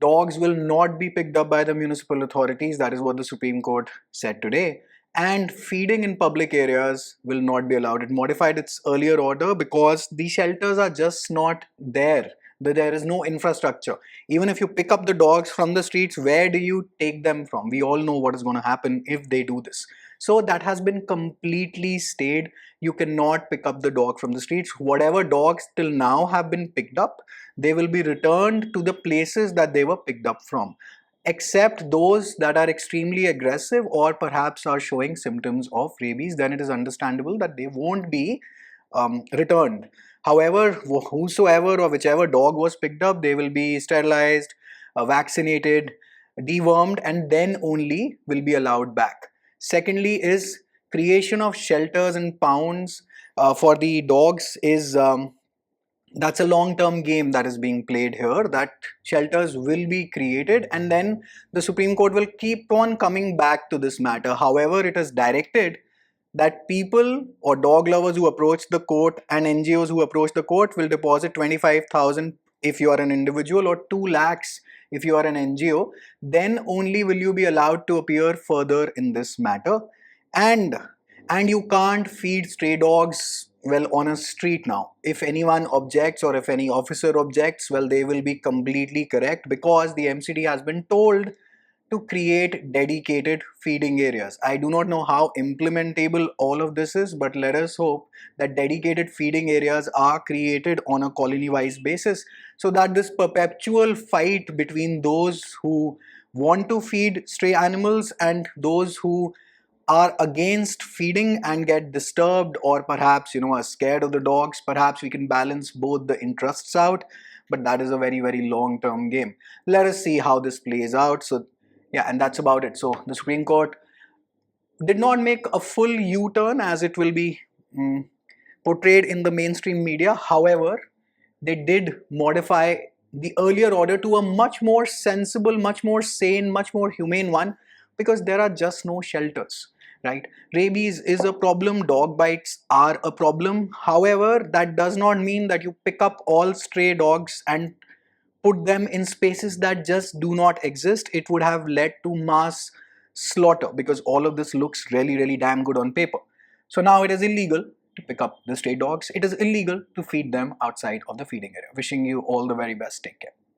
Dogs will not be picked up by the municipal authorities. That is what the Supreme Court said today. And feeding in public areas will not be allowed. It modified its earlier order because the shelters are just not there. There is no infrastructure. Even if you pick up the dogs from the streets, where do you take them from? We all know what is going to happen if they do this. So that has been completely stayed. You cannot pick up the dog from the streets. Whatever dogs till now have been picked up, they will be returned to the places that they were picked up from, except those that are extremely aggressive or perhaps are showing symptoms of rabies. Then it is understandable that they won't be returned. However, whosoever or whichever dog was picked up, they will be sterilized, vaccinated, dewormed, and then only will be allowed back. Secondly is creation of shelters and pounds for the dogs is that's a long-term game that is being played here, that shelters will be created and then the Supreme Court will keep on coming back to this matter. However, it is directed that people or dog lovers who approach the court and NGOs who approach the court will deposit 25,000 if you are an individual or 2 lakhs if you are an NGO. Then only will you be allowed to appear further in this matter. And you can't feed stray dogs well on a street now. If anyone objects or if any officer objects, well, they will be completely correct because the MCD has been told to create dedicated feeding areas. I do not know how implementable all of this is, but let us hope that dedicated feeding areas are created on a colony-wise basis so that this perpetual fight between those who want to feed stray animals and those who are against feeding and get disturbed or perhaps are scared of the dogs, perhaps we can balance both the interests out, but that is a very, very long term game. Let us see how this plays out. So yeah, and that's about it. So the Supreme Court did not make a full U-turn as it will be portrayed in the mainstream media. However, they did modify the earlier order to a much more sensible, much more sane, much more humane one, because there are just no shelters, right? Rabies is a problem, dog bites are a problem. However, that does not mean that you pick up all stray dogs and put them in spaces that just do not exist. It would have led to mass slaughter because all of this looks really, really damn good on paper. So now it is illegal to pick up the stray dogs. It is illegal to feed them outside of the feeding area. Wishing you all the very best. Take care.